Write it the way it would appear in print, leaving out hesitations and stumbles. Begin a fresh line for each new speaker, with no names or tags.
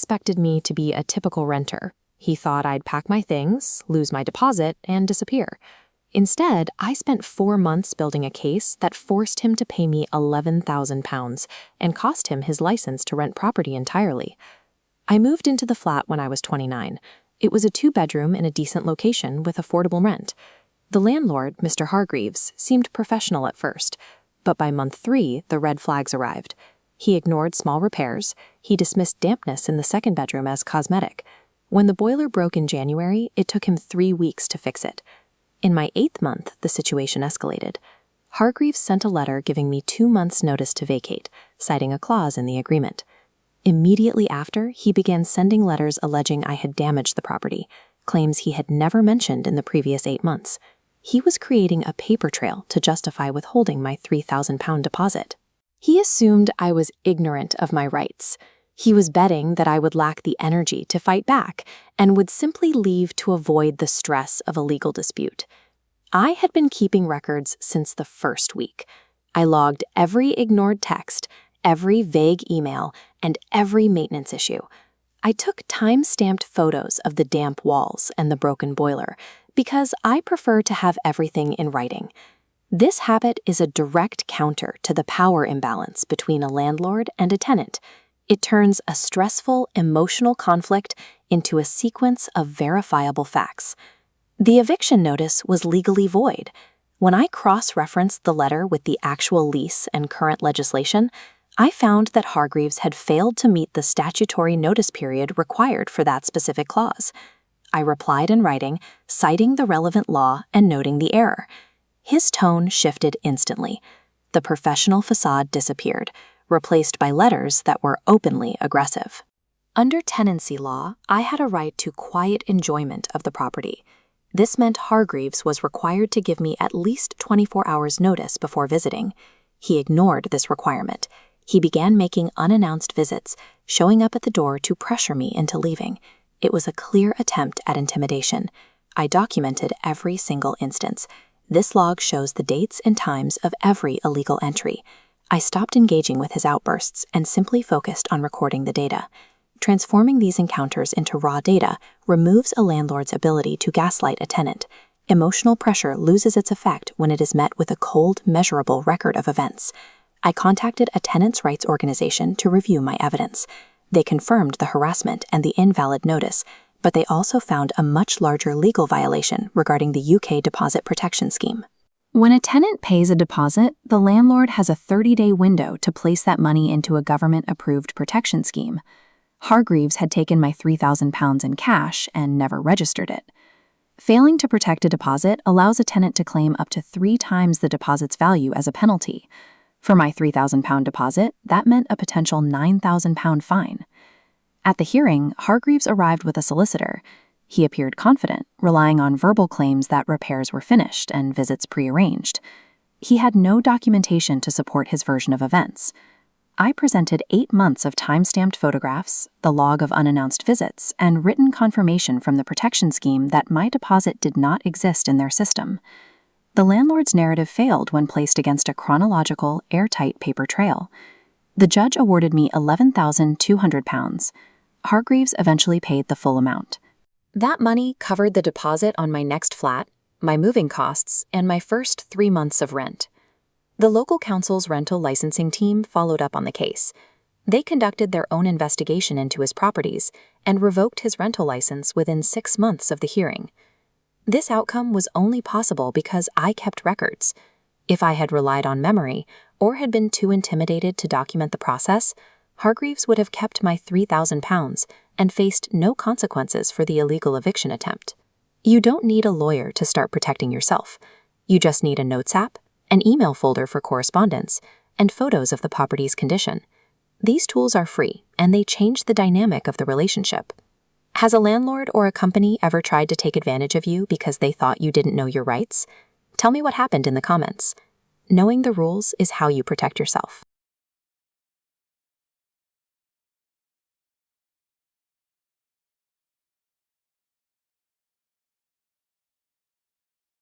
expected me to be a typical renter. He thought I'd pack my things, lose my deposit, and disappear. Instead, I spent 4 months building a case that forced him to pay me £11,000 and cost him his license to rent property entirely. I moved into the flat when I was 29. It was a 2-bedroom in a decent location with affordable rent. The landlord, Mr. Hargreaves, seemed professional at first, but by month 3, the red flags arrived. He ignored small repairs. He dismissed dampness in the 2nd bedroom as cosmetic. When the boiler broke in January, it took him 3 weeks to fix it. In my 8th month, the situation escalated. Hargreaves sent a letter giving me 2 months' notice to vacate, citing a clause in the agreement. Immediately after, he began sending letters alleging I had damaged the property, claims he had never mentioned in the previous 8 months. He was creating a paper trail to justify withholding my £3,000 deposit. He assumed I was ignorant of my rights. He was betting that I would lack the energy to fight back and would simply leave to avoid the stress of a legal dispute. I had been keeping records since the first week. I logged every ignored text, every vague email, and every maintenance issue. I took time-stamped photos of the damp walls and the broken boiler because I prefer to have everything in writing. This habit is a direct counter to the power imbalance between a landlord and a tenant. It turns a stressful, emotional conflict into a sequence of verifiable facts. The eviction notice was legally void. When I cross-referenced the letter with the actual lease and current legislation, I found that Hargreaves had failed to meet the statutory notice period required for that specific clause. I replied in writing, citing the relevant law and noting the error. His tone shifted instantly. The professional facade disappeared, replaced by letters that were openly aggressive. Under tenancy law, I had a right to quiet enjoyment of the property. This meant Hargreaves was required to give me at least 24 hours notice before visiting. He ignored this requirement. He began making unannounced visits, showing up at the door to pressure me into leaving. It was a clear attempt at intimidation. I documented every single instance. This log shows the dates and times of every illegal entry. I stopped engaging with his outbursts and simply focused on recording the data. Transforming these encounters into raw data removes a landlord's ability to gaslight a tenant. Emotional pressure loses its effect when it is met with a cold, measurable record of events. I contacted a tenants' rights organization to review my evidence. They confirmed the harassment and the invalid notice, but they also found a much larger legal violation regarding the UK deposit protection scheme. When a tenant pays a deposit, the landlord has a 30-day window to place that money into a government-approved protection scheme. Hargreaves had taken my £3,000 in cash and never registered it. Failing to protect a deposit allows a tenant to claim up to 3 times the deposit's value as a penalty. For my £3,000 deposit, that meant a potential £9,000 fine. At the hearing, Hargreaves arrived with a solicitor. He appeared confident, relying on verbal claims that repairs were finished and visits prearranged. He had no documentation to support his version of events. I presented 8 months of time-stamped photographs, the log of unannounced visits, and written confirmation from the protection scheme that my deposit did not exist in their system. The landlord's narrative failed when placed against a chronological, airtight paper trail. The judge awarded me £11,200. Hargreaves eventually paid the full amount. That money covered the deposit on my next flat, my moving costs, and my first 3 months of rent. The local council's rental licensing team followed up on the case. They conducted their own investigation into his properties and revoked his rental license within 6 months of the hearing. This outcome was only possible because I kept records. If I had relied on memory or had been too intimidated to document the process, Hargreaves would have kept my £3,000 and faced no consequences for the illegal eviction attempt. You don't need a lawyer to start protecting yourself. You just need a notes app, an email folder for correspondence, and photos of the property's condition. These tools are free, and they change the dynamic of the relationship. Has a landlord or a company ever tried to take advantage of you because they thought you didn't know your rights? Tell me what happened in the comments. Knowing the rules is how you protect yourself.